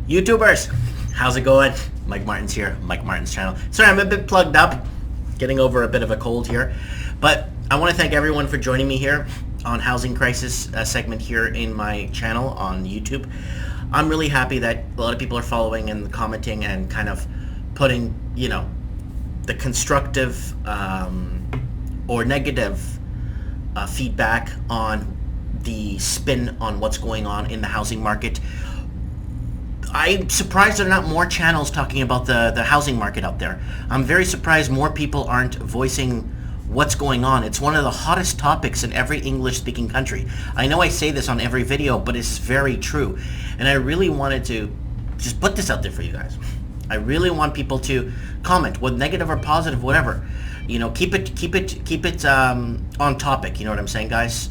YouTubers, how's it going? Mike Martin's here, Mike Martin's channel. Sorry, I'm a bit plugged up, getting over a bit of a cold here, but I want to thank everyone for joining me here on Housing Crisis segment here in my channel on YouTube. I'm really happy that a lot of people are following and commenting and kind of putting, you know, the constructive or negative feedback on the spin on what's going on in the housing market. I'm surprised there are not more channels talking about the housing market out there. I'm very surprised more people aren't voicing what's going on. It's one of the hottest topics in every English-speaking country. I know I say this on every video, but it's very true. And I really wanted to just put this out there for you guys. I really want people to comment, whether negative or positive, whatever. You know, keep it on topic. You know what I'm saying, guys?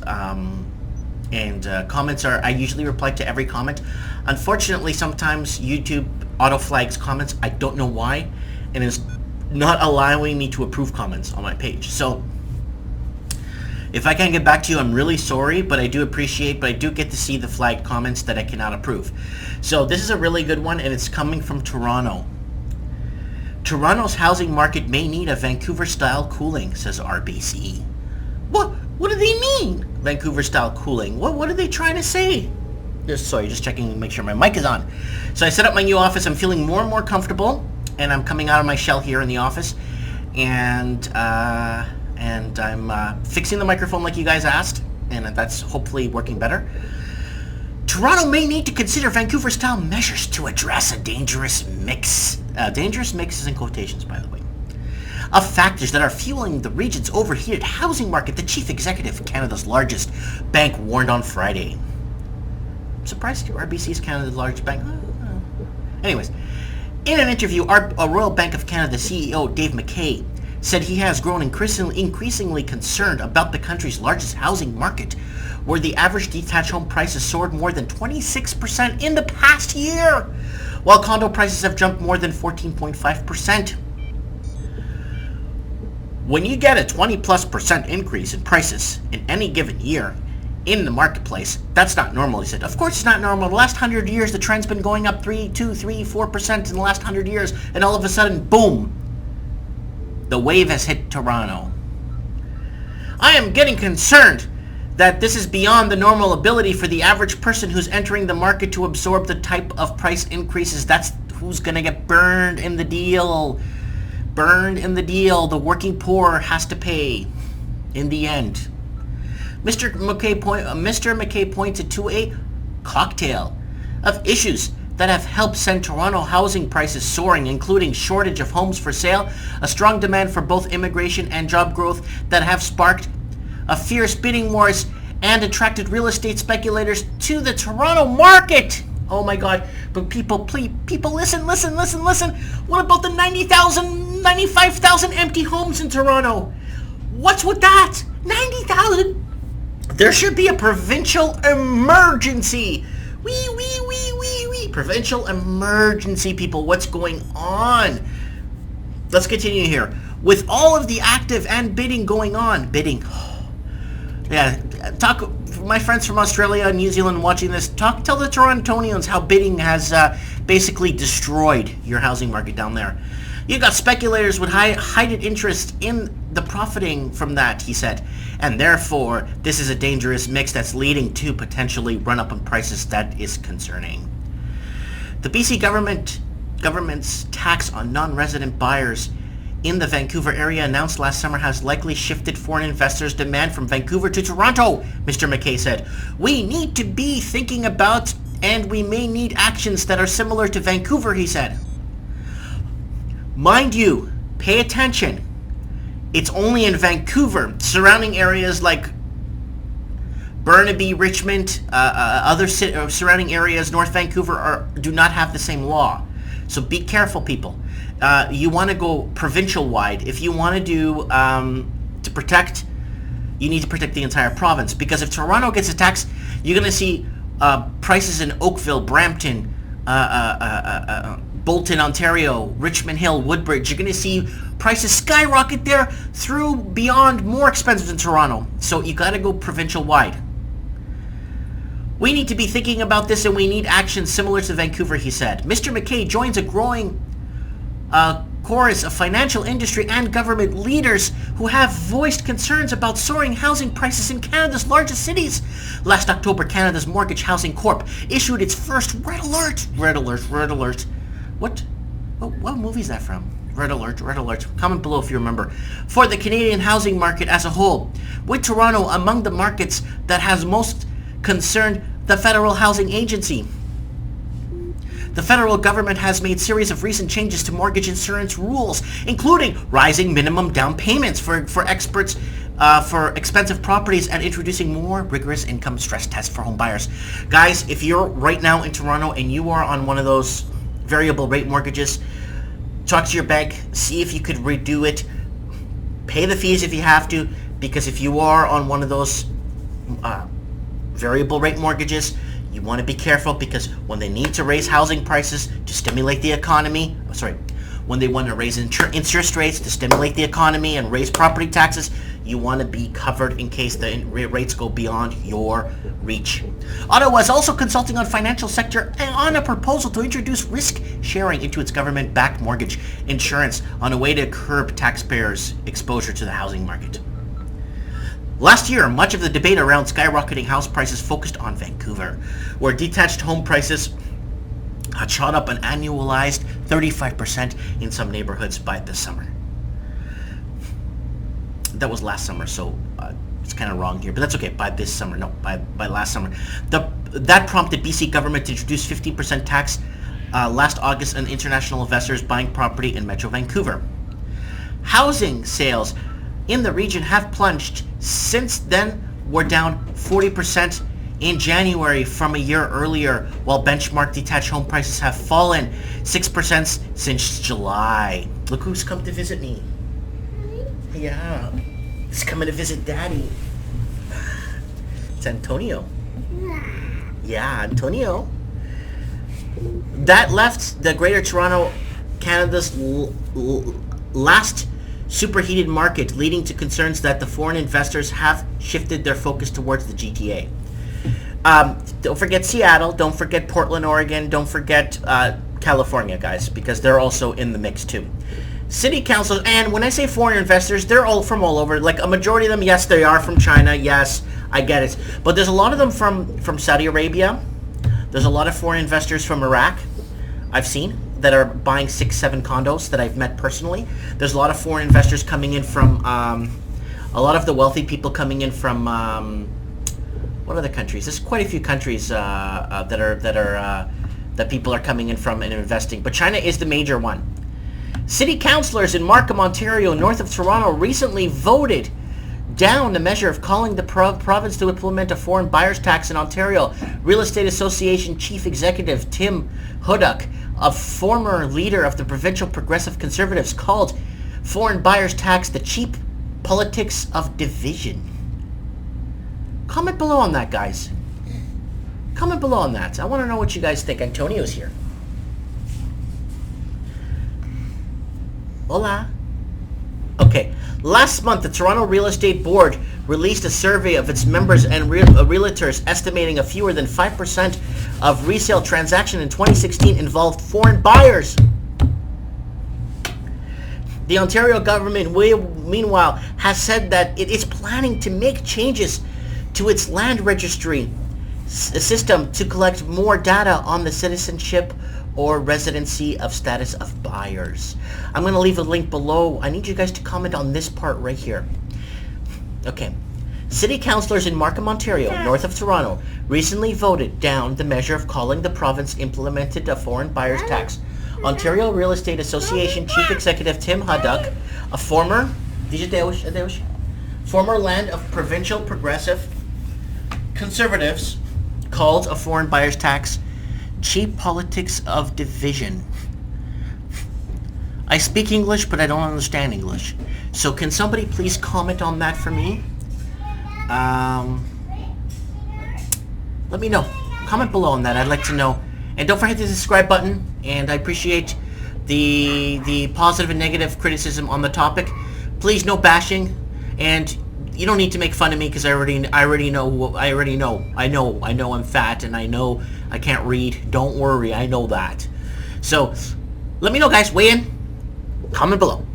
Comments are, I usually reply to every comment. Unfortunately, sometimes YouTube auto flags comments. I don't know why, and it's not allowing me to approve comments on my page. So if I can't get back to you, I'm really sorry, but I do appreciate, but I do get to see the flagged comments that I cannot approve. So this is a really good one, and it's coming from Toronto. Toronto's housing market may need a Vancouver-style cooling, says RBC. What do they mean, Vancouver-style cooling? What are they trying to say? Just checking to make sure my mic is on. So I set up my new office. I'm feeling more and more comfortable, and I'm coming out of my shell here in the office, and I'm fixing the microphone like you guys asked, and that's hopefully working better. Toronto may need to consider Vancouver-style measures to address a dangerous mix. Dangerous mix is in quotations, by the way, of factors that are fueling the region's overheated housing market, the chief executive of Canada's largest bank warned on Friday. I'm surprised RBC is Canada's largest bank. Anyways, in an interview, a Royal Bank of Canada CEO Dave McKay said he has grown increasingly concerned about the country's largest housing market, where the average detached home prices soared more than 26% in the past year, while condo prices have jumped more than 14.5%. When you get a 20+% increase in prices in any given year in the marketplace, that's not normal, he said. Of course it's not normal. The last 100 years, the trend's been going up 3, 2, 3, 4% in the last 100 years, and all of a sudden, boom, the wave has hit Toronto. I am getting concerned that this is beyond the normal ability for the average person who's entering the market to absorb the type of price increases. That's who's going to get burned in the deal. Burned in the deal. The working poor has to pay in the end. Mr. McKay pointed to a cocktail of issues that have helped send Toronto housing prices soaring, including shortage of homes for sale, a strong demand for both immigration and job growth that have sparked a fierce bidding wars and attracted real estate speculators to the Toronto market. Oh my God, but people, please, people, listen. What about the 90,000, 95,000 empty homes in Toronto? What's with that? 90,000? There should be a provincial emergency. Wee. Provincial emergency, people. What's going on? Let's continue here. With all of the active and bidding going on, yeah, talk, my friends from Australia and New Zealand watching this, tell the Torontonians how bidding has basically destroyed your housing market down there. You've got speculators with heightened interest in the profiting from that, he said, and therefore this is a dangerous mix that's leading to potentially run up in prices that is concerning. The BC government's tax on non-resident buyers in the Vancouver area announced last summer has likely shifted foreign investors' demand from Vancouver to Toronto, Mr. McKay said. We need to be thinking about, and we may need actions that are similar to Vancouver, he said. Mind you, pay attention. It's only in Vancouver. Surrounding areas like Burnaby, Richmond, other surrounding areas, North Vancouver, do not have the same law. So be careful, people. You want to go provincial-wide. If you want to do, to protect, you need to protect the entire province. Because if Toronto gets a tax, you're going to see prices in Oakville, Brampton, Bolton, Ontario, Richmond Hill, Woodbridge. You're going to see prices skyrocket there through beyond more expensive than Toronto. So you got to go provincial-wide. We need to be thinking about this and we need action similar to Vancouver, he said. Mr. McKay joins a growing chorus of financial industry and government leaders who have voiced concerns about soaring housing prices in Canada's largest cities. Last October, Canada's Mortgage Housing Corp issued its first red alert. What movie is that from? Red alert. Comment below if you remember. For the Canadian housing market as a whole, with Toronto among the markets that has most concerned the Federal Housing Agency. The federal government has made a series of recent changes to mortgage insurance rules, including rising minimum down payments for experts for expensive properties and introducing more rigorous income stress tests for home buyers. Guys, if you're right now in Toronto and you are on one of those variable rate mortgages, talk to your bank, see if you could redo it, pay the fees if you have to, because if you are on one of those variable rate mortgages, you want to be careful, because when they need to raise housing prices to stimulate the economy, when they want to raise interest rates to stimulate the economy and raise property taxes, you want to be covered in case the rates go beyond your reach. Ottawa is also consulting on financial sector on a proposal to introduce risk sharing into its government-backed mortgage insurance on a way to curb taxpayers' exposure to the housing market. Last year, much of the debate around skyrocketing house prices focused on Vancouver, where detached home prices had shot up an annualized 35% in some neighborhoods by this summer. That was last summer, so it's kind of wrong here, but that's okay. By this summer, no, by last summer. That prompted BC government to introduce 15% tax last August on international investors buying property in Metro Vancouver. Housing sales in the region have plunged since then. We're down 40% in January from a year earlier, while benchmark detached home prices have fallen 6% since July. Look who's come to visit me. Yeah, he's coming to visit Daddy. It's Antonio. Yeah, Antonio. That left the Greater Toronto, Canada's last superheated market, leading to concerns that the foreign investors have shifted their focus towards the GTA. Don't forget Seattle, don't forget Portland, Oregon, don't forget California, guys, because they're also in the mix too. City councils, and when I say foreign investors, they're all from all over. Like a majority of them, yes, they are from China, yes, I get it. But there's a lot of them from Saudi Arabia. There's a lot of foreign investors from Iraq, I've seen, that are buying 6-7 condos that I've met personally. There's a lot of foreign investors coming in from, a lot of the wealthy people coming in from, what other countries? There's quite a few countries that people are coming in from and investing, but China is the major one. City councillors in Markham, Ontario, north of Toronto, recently voted down the measure of calling the province to implement a foreign buyer's tax in Ontario. Real Estate Association Chief Executive Tim Huddock, a former leader of the provincial Progressive Conservatives, called foreign buyer's tax the cheap politics of division. Comment below on that, guys. Comment below on that. I want to know what you guys think. Antonio's here. Hola. Okay. Last month, the Toronto Real Estate Board released a survey of its members and realtors, estimating a fewer than 5% of resale transactions in 2016 involved foreign buyers. The Ontario government, meanwhile, has said that it is planning to make changes to its land registry system to collect more data on the citizenship or residency of status of buyers. I'm going to leave a link below. I need you guys to comment on this part right here. Okay. City councillors in Markham, Ontario, north of Toronto, recently voted down the measure of calling the province implemented a foreign buyer's tax. Ontario Real Estate Association Chief Executive Tim Huddock, a former land of provincial progressive conservatives, called a foreign buyer's tax cheap politics of division. I speak English, but I don't understand English. So can somebody please comment on that for me? Let me know. Comment below on that. I'd like to know. And don't forget the subscribe button. And I appreciate the positive and negative criticism on the topic. Please, no bashing. And you don't need to make fun of me because I already know I'm fat and I know I can't read. Don't worry, I know that. So let me know, guys. Weigh in, comment below.